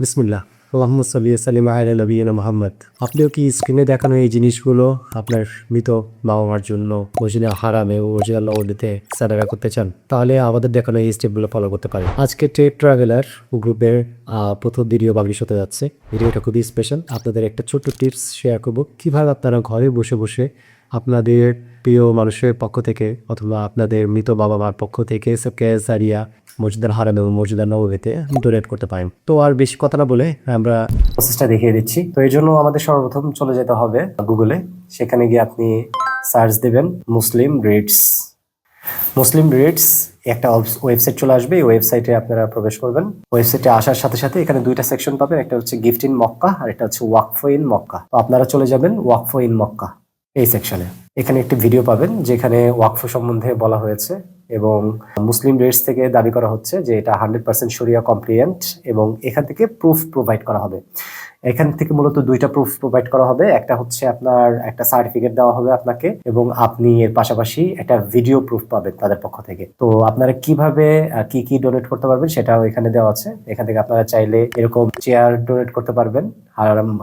বিসমিল্লাহ। আল্লাহুম্মা সাল্লি ওয়া সাল্লিম আলা নবিয়িনা মুহাম্মদ। আপনিও কি স্ক্রিনে দেখানো এই জিনিসগুলো আপনার মৃত বাবা-মার জন্য মসজিদে হারামে ও মসজিদে নববীতে সাদাকা করতে চান? তাহলে আমাদের দেখানো এই স্টেপগুলো ফলো করতে পারেন। আজকে ট্রেড ট্রাভেলার গ্রুপের প্রথম ভিডিও পাবলিশ হতে যাচ্ছে। ভিডিওটা খুবই স্পেশাল। আপনাদের একটা ছোট্ট টিপস শেয়ার করব কিভাবে আপনারা ঘরে বসে বসে আপনাদের প্রিয় মানুষের পক্ষ থেকে অথবা আপনাদের মৃত বাবা-মার পক্ষ থেকে সদকা জারিয়া মসজিদুল হারাম এবং মসজিদুল নববীতে ডোনেট করতে পারেন। তো আর বেশি কথা না বলে আমরা প্রসেসটা দেখিয়ে দিচ্ছি। তো এই জন্য আমাদের সর্বপ্রথম চলে যেতে হবে গুগলে। সেখানে গিয়ে আপনি সার্চ দেবেন মুসলিম রিডস। মুসলিম রিডস একটা ওয়েবসাইট চলে আসবে। এই ওয়েবসাইটে আপনারা প্রবেশ করবেন। ওয়েবসাইটে আসার সাথে সাথে এখানে দুইটা সেকশন পাবেন, একটা হচ্ছে গিফট ইন মক্কা আর একটা হচ্ছে ওয়াকফ ইন মক্কা। তো আপনারা চলে যাবেন ওয়াকফ ইন মক্কা এই সেকশনে। এখানে একটি ভিডিও পাবেন যেখানে ওয়াকফ সম্বন্ধে বলা হয়েছে এবং মুসলিম রেটস থেকে দাবি করা হচ্ছে যে এটা 100% শরিয়া কমপ্লিয়েন্ট এবং এখান থেকে প্রুফ প্রোভাইড করা হবে। এখান থেকে মূলত দুইটা প্রুফ প্রোভাইড করা হবে। একটা হচ্ছে আপনার একটা সার্টিফিকেট দেওয়া হবে আপনাকে এবং আপনি এর পাশাপাশি একটা ভিডিও প্রুফ পাবেন তাদের পক্ষ থেকে। তো আপনারা কিভাবে কি কি ডোনেট করতে পারবেন সেটাও এখানে দেওয়া আছে। এখান থেকে আপনারা চাইলে এরকম চেয়ার ডোনেট করতে পারবেন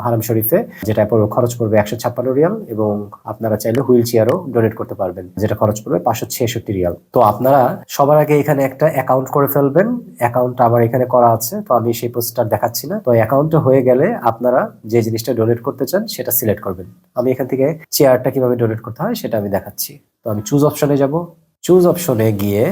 হারাম শরীফে, যেটা খরচ পড়বে 156 রিয়াল, এবং আপনারা চাইলে হুইল চেয়ারও ডোনেট করতে পারবেন যেটা খরচ পড়বে 566 রিয়াল। তো আপনারা সবার আগে এখানে একটা অ্যাকাউন্ট করে ফেলবেন। অ্যাকাউন্ট আমার এখানে করা আছে, তো আমি সেই পোস্টার দেখাচ্ছি না। তো অ্যাকাউন্টটা হয়ে গেলে আপনারা যে জিনিসটা ডোনেট করতে চান সেটা সিলেক্ট করবেন। আমি এখান থেকে চেয়ারটা কিভাবে ডোনেট করতে হয় সেটা আমি দেখাচ্ছি। তো আমি চুজ অপশনে যাব। চুজ অপশনে গিয়ে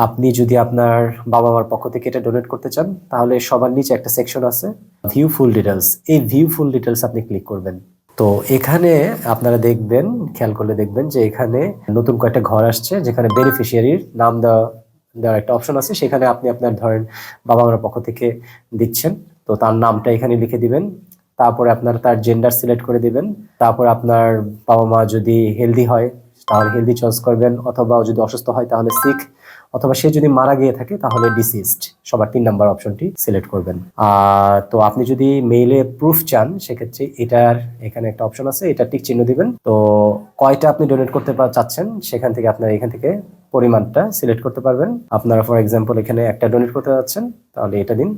আপনি যদি আপনার বাবা মার পক্ষ থেকে এটা ডোনেট করতে চান তাহলে সবার নিচে একটা সেকশন আছে ভিউ ফুল ডিটেলস। এই ভিউ ফুল ডিটেলস আপনি ক্লিক করবেন। তো এখানে আপনারা দেখবেন, খেয়াল করলে দেখবেন যে এখানে নতুন কয়েকটা ঘর আসছে যেখানে বেনিফিশিয়ারির নাম দেওয়ার একটা অপশন আছে। সেখানে আপনি আপনার ধরেন বাবা মার পক্ষ থেকে দিচ্ছেন, তো তার নামটা এখানে লিখে দিবেন। তারপরে আপনার তার জেন্ডার সিলেক্ট করে দিবেন। তারপর আপনার বাবা মা যদি হেলদি হয় তাহলে হেলদি চয়েস করবেন, অথবা যদি অসুস্থ হয় তাহলে সিক, অথবা সে যদি মারা গিয়ে থাকে তাহলে ডিসিজড, সবার 3 নাম্বার অপশনটি সিলেক্ট করবেন। তো আপনি যদি মেইলে প্রুফ চান সেক্ষেত্রে এটার এখানে একটা অপশন আছে, এটা টিক চিহ্ন দিবেন। তো কয়টা আপনি ডোনেট করতে চাচ্ছেন সেখান থেকে আপনারা এখান থেকে পরিমাণটা সিলেক্ট করতে পারবেন। আপনারা ফর এক্সাম্পল এখানে একটা ডোনেট করতে যাচ্ছেন তাহলে এটা দিন।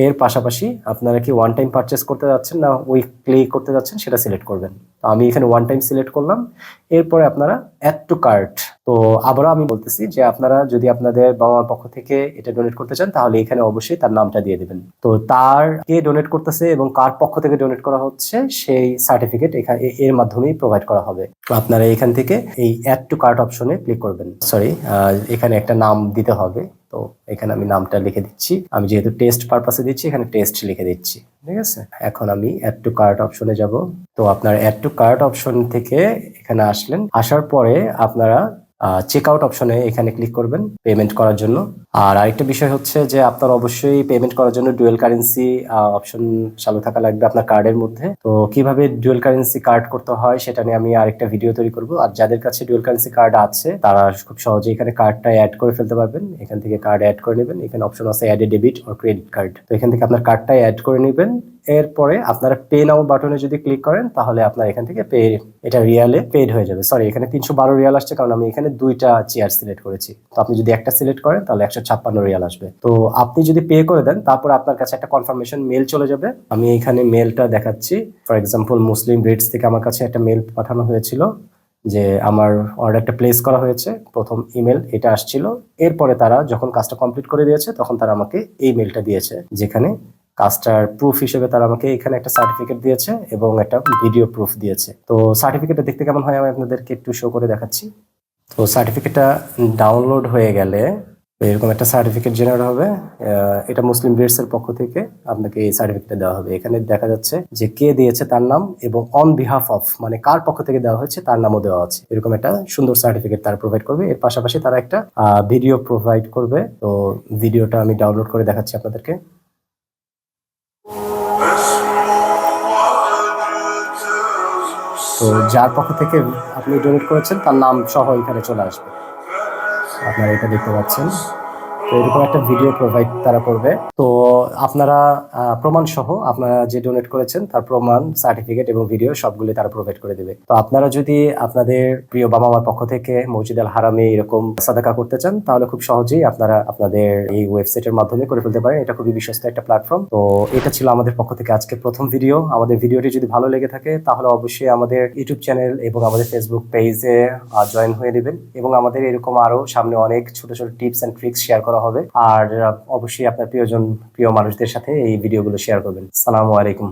এর পাশাপাশি আপনারা কি ওয়ান টাইম পারচেস করতে যাচ্ছেন না উইকলি করতে যাচ্ছেন সেটা সিলেক্ট করবেন। তো আমি এখানে ওয়ান টাইম সিলেক্ট করলাম। এরপরে আপনারা অ্যাড টু কার্ট। তো আবারও আমি বলতেছি যে আপনারা যদি আপনাদের বাবা মার পক্ষ থেকে এটা ডোনেট করতে চান তাহলে এখানে অবশ্যই তার নামটা দিয়ে দিবেন। তো তার কে ডোনেট করতেছে এবং কার পক্ষ থেকে ডোনেট করা হচ্ছে সেই সার্টিফিকেট এখানে এর মাধ্যমেই প্রোভাইড করা হবে। তো আপনারা এখান থেকে এই অ্যাড টু কার্ট অপশনে ক্লিক করবেন। সরি, এখানে একটা নাম দিতে হবে। তো এখানে আমি নামটা লিখে দিচ্ছি। আমি যেহেতু টেস্ট পারপাসে দিচ্ছি এখানে টেস্ট লিখে দিচ্ছি, ঠিক আছে। এখন আমি অ্যাড টু কার্ট অপশনে যাব। তো আপনার অ্যাড টু কার্ট অপশন থেকে এখানে আসলেন। আসার পরে আপনারা চেক আউট অপশনে এখানে ক্লিক করবেন পেমেন্ট করার জন্য। আর আরেকটা বিষয় হচ্ছে যে আপনার অবশ্যই পেমেন্ট করার জন্য ডুয়েল কারেন্সি অপশন চালু থাকা লাগবে আপনার কার্ডের মধ্যে। তো কিভাবে ডুয়েল কারেন্সি কার্ড করতে হয় সেটা নিয়ে আমি আরেকটা ভিডিও তৈরি করব। আর যাদের কাছে ডুয়েল কারেন্সি কার্ড আছে তারা খুব সহজে এখানে কার্ডটা অ্যাড করে ফেলতে পারবেন। এখান থেকে কার্ড অ্যাড করে নেবেন। এখানে অপশন আছে add a debit or credit card. তো এখান থেকে আপনার কার্ডটা অ্যাড করে নেবেন। এরপরে আপনারা পে নাও বাটনে যদি ক্লিক করেন তাহলে আপনার এখান থেকে পে, এটা রিয়ালে পেড হয়ে যাবে। সরি, এখানে 312 রিয়াল আসছে কারণ আমি এখানে দুইটা চেয়ার সিলেক্ট করেছি। তো আপনি যদি একটা সিলেক্ট করেন তাহলে 156 রিয়াল আসবে। তো আপনি যদি পে করে দেন তারপর আপনার কাছে একটা কনফার্মেশন মেল চলে যাবে। আমি এখানে মেলটা দেখাচ্ছি। ফর এক্সাম্পল মুসলিম রেটস থেকে আমার কাছে একটা মেল পাঠানো হয়েছিল যে আমার অর্ডারটা প্লেস করা হয়েছে। প্রথম ইমেল এটা আসছিল। এরপরে তারা যখন কাজটা কমপ্লিট করে দিয়েছে তখন তারা আমাকে এই মেলটা দিয়েছে যেখানে কাজটার প্রুফ হিসেবে তারা আমাকে এখানে একটা সার্টিফিকেট দিয়েছে এবং একটা ভিডিও প্রুফ দিয়েছে। তো সার্টিফিকেটটা দেখতে কেমন হয় আমি আপনাদেরকে একটু শো করে দেখাচ্ছি। তো সার্টিফিকেটটা ডাউনলোড হয়ে গেলে এরকম একটা সার্টিফিকেট জেনারেট হবে। এটা মুসলিম ব্রেডস এর পক্ষ থেকে আপনাকে এই সার্টিফিকেটটা দেওয়া হবে। এখানে দেখা যাচ্ছে যে কে দিয়েছে তার নাম এবং অন বিহাফ অফ মানে কার পক্ষ থেকে দেওয়া হয়েছে তার নামও দেওয়া আছে। এরকম একটা সুন্দর সার্টিফিকেট তারা প্রোভাইড করবে। এর পাশাপাশি তারা একটা ভিডিও প্রোভাইড করবে। তো ভিডিওটা আমি ডাউনলোড করে দেখাচ্ছি আপনাদেরকে। তো যার পক্ষ থেকে আপনি ডোনেট করেছেন তার নাম সহ এখানে চলে আসবে। আপনারা এটা দেখতে পাচ্ছেন। তো এরকম একটা ভিডিও প্রোভাইড তারা করবে। তো আপনারা প্রমাণ সহ আপনারা যে ডোনেট করেছেন তার প্রমাণ, সার্টিফিকেট এবং ভিডিও সবগুলো তারা প্রোভাইড করে দেবে। তো আপনারা যদি আপনাদের প্রিয় বাবা মার পক্ষ থেকে মসজিদ আল হারামে এরকম সাদাকা করতে চান তাহলে খুব সহজেই আপনারা আপনাদের এই ওয়েবসাইটের মাধ্যমে করে ফেলতে পারেন। এটা খুবই বিশ্বস্ত একটা প্ল্যাটফর্ম। তো এটা ছিল আমাদের পক্ষ থেকে আজকে প্রথম ভিডিও। আমাদের ভিডিওটি যদি ভালো লেগে থাকে তাহলে অবশ্যই আমাদের ইউটিউব চ্যানেল এবং আমাদের ফেসবুক পেজে জয়েন হয়ে নেবেন, এবং আমাদের এরকম আরো সামনে অনেক ছোট ছোট টিপস এন্ড ট্রিক্স শেয়ার করা হবে। আর অবশ্যই আপনার প্রিয় মানুষদের সাথে এই ভিডিওগুলো শেয়ার করবেন। আসসালামু আলাইকুম।